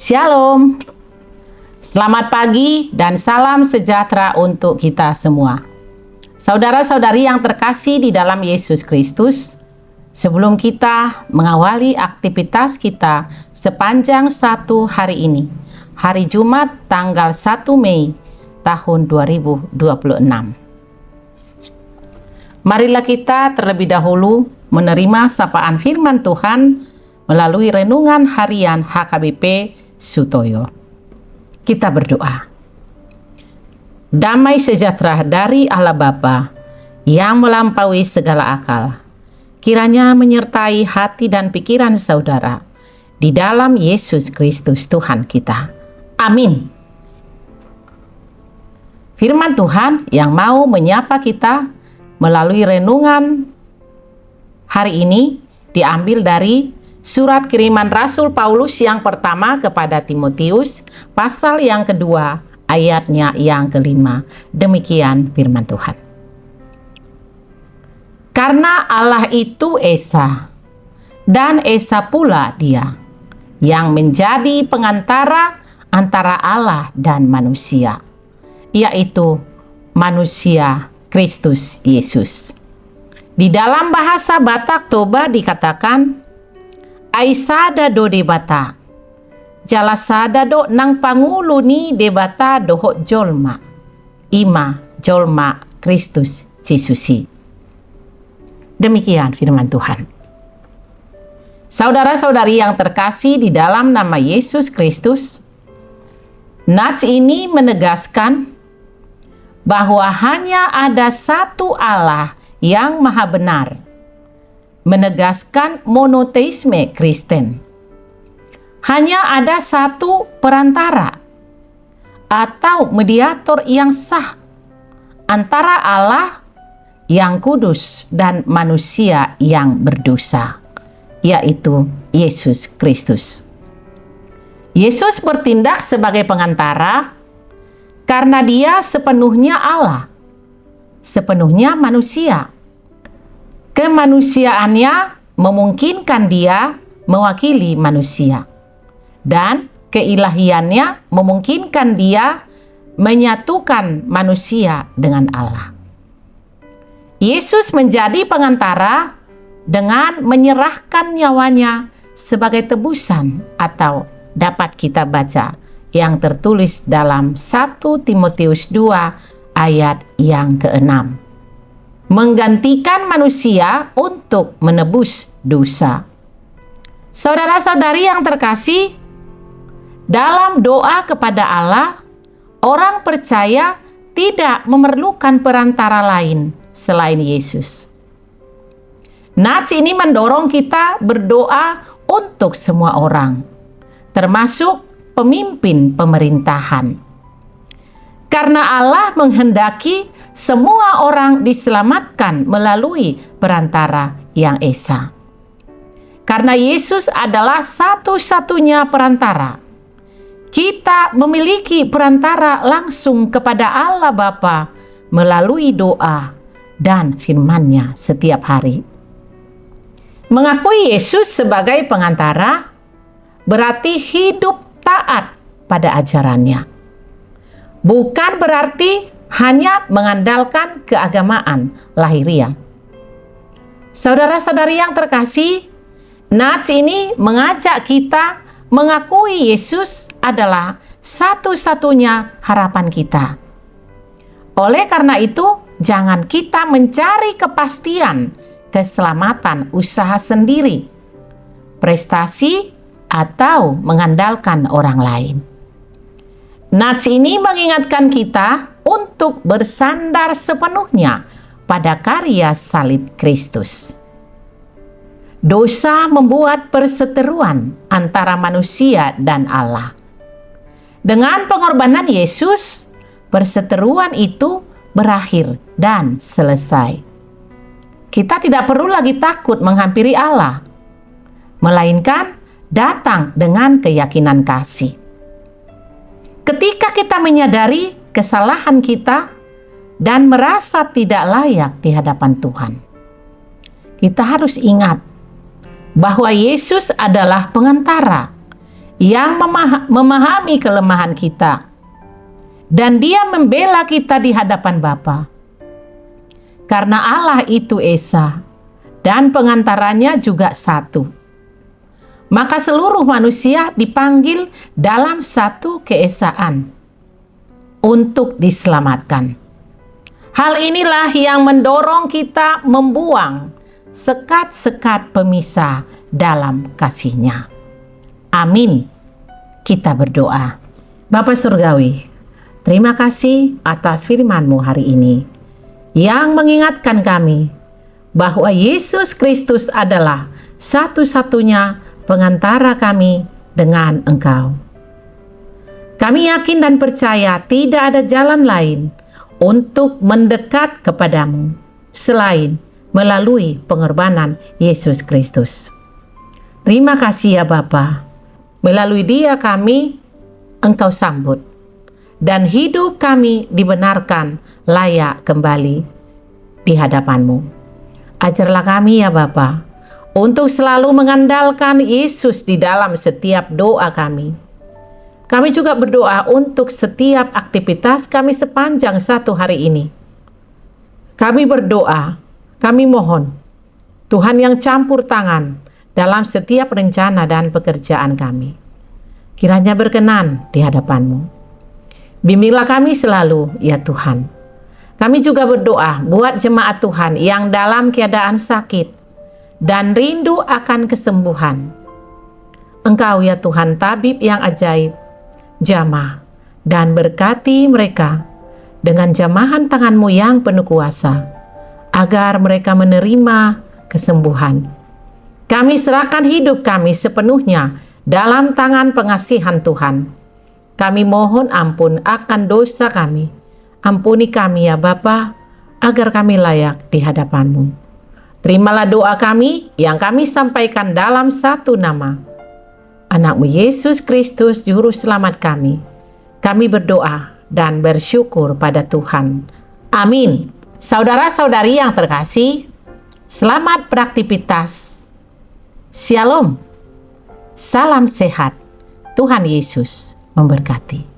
Shalom, selamat pagi dan salam sejahtera untuk kita semua. Saudara-saudari yang terkasih di dalam Yesus Kristus, sebelum kita mengawali aktivitas kita sepanjang satu hari ini, hari Jumat tanggal 1 Mei tahun 2026. Marilah kita terlebih dahulu menerima sapaan firman Tuhan melalui renungan harian HKBP Sutoyo. Kita berdoa. Damai sejahtera dari Allah Bapa yang melampaui segala akal, kiranya menyertai hati dan pikiran saudara di dalam Yesus Kristus Tuhan kita. Amin. Firman Tuhan yang mau menyapa kita melalui renungan hari ini diambil dari surat kiriman Rasul Paulus yang pertama kepada Timotius, pasal yang kedua, ayatnya yang kelima. Demikian firman Tuhan. Karena Allah itu Esa, dan Esa pula Dia, yang menjadi pengantara antara Allah dan manusia, yaitu manusia Kristus Yesus. Di dalam bahasa Batak Toba dikatakan, Aisada do debata, jalasada do nang pangulu ni debata dohok jolma, ima jolma Kristus Yesusi. Demikian firman Tuhan. Saudara-saudari yang terkasih di dalam nama Yesus Kristus, nats ini menegaskan bahwa hanya ada satu Allah yang maha benar, menegaskan monoteisme Kristen. Hanya ada satu perantara atau mediator yang sah antara Allah yang kudus dan manusia yang berdosa, yaitu Yesus Kristus. Yesus bertindak sebagai pengantara karena Dia sepenuhnya Allah, sepenuhnya manusia. Kemanusiaannya memungkinkan Dia mewakili manusia, dan keilahiannya memungkinkan Dia menyatukan manusia dengan Allah. Yesus menjadi pengantara dengan menyerahkan nyawanya sebagai tebusan, atau dapat kita baca yang tertulis dalam 1 Timotius 2 ayat yang ke-6. Menggantikan manusia untuk menebus dosa. Saudara-saudari yang terkasih, dalam doa kepada Allah, orang percaya tidak memerlukan perantara lain selain Yesus. Nats ini mendorong kita berdoa untuk semua orang, termasuk pemimpin pemerintahan. Karena Allah menghendaki semua orang diselamatkan melalui perantara yang esa. Karena Yesus adalah satu-satunya perantara, kita memiliki perantara langsung kepada Allah Bapa melalui doa dan firman-Nya setiap hari. Mengakui Yesus sebagai pengantara berarti hidup taat pada ajarannya. Bukan berarti hanya mengandalkan keagamaan lahiriah. Saudara-saudari yang terkasih, nats ini mengajak kita mengakui Yesus adalah satu-satunya harapan kita. Oleh karena itu, jangan kita mencari kepastian keselamatan usaha sendiri, prestasi, atau mengandalkan orang lain. Nats ini mengingatkan kita untuk bersandar sepenuhnya pada karya salib Kristus. Dosa membuat perseteruan antara manusia dan Allah. Dengan pengorbanan Yesus, perseteruan itu berakhir dan selesai. Kita tidak perlu lagi takut menghampiri Allah, melainkan datang dengan keyakinan kasih. Ketika kita menyadari kesalahan kita dan merasa tidak layak di hadapan Tuhan, kita harus ingat bahwa Yesus adalah pengantara yang memahami kelemahan kita, dan Dia membela kita di hadapan Bapa. Karena Allah itu esa, dan pengantaranya juga satu. Maka seluruh manusia dipanggil dalam satu keesaan untuk diselamatkan. Hal inilah yang mendorong kita membuang sekat-sekat pemisah dalam kasih-Nya. Amin. Kita berdoa. Bapa Surgawi, terima kasih atas firman-Mu hari ini yang mengingatkan kami bahwa Yesus Kristus adalah satu-satunya pengantara kami dengan Engkau. Kami yakin dan percaya tidak ada jalan lain untuk mendekat kepadamu selain melalui pengorbanan Yesus Kristus. Terima kasih ya Bapa. Melalui Dia kami Engkau sambut, dan hidup kami dibenarkan layak kembali di hadapan-Mu. Ajarlah kami ya Bapa, untuk selalu mengandalkan Yesus di dalam setiap doa kami. Kami juga berdoa untuk setiap aktivitas kami sepanjang satu hari ini. Kami berdoa, kami mohon Tuhan yang campur tangan dalam setiap rencana dan pekerjaan kami. Kiranya berkenan di hadapan-Mu. Bimbinglah kami selalu, ya Tuhan. Kami juga berdoa buat jemaat Tuhan yang dalam keadaan sakit dan rindu akan kesembuhan. Engkau ya Tuhan, tabib yang ajaib, jamah dan berkati mereka dengan jamahan tangan-Mu yang penuh kuasa, agar mereka menerima kesembuhan. Kami serahkan hidup kami sepenuhnya dalam tangan pengasihan Tuhan. Kami mohon ampun akan dosa kami. Ampuni kami ya Bapa, agar kami layak di hadapan-Mu. Terimalah doa kami yang kami sampaikan dalam satu nama, Anak-Mu Yesus Kristus, Juru Selamat kami. Kami berdoa dan bersyukur pada Tuhan. Amin. Saudara-saudari yang terkasih, selamat beraktivitas. Shalom. Salam sehat. Tuhan Yesus memberkati.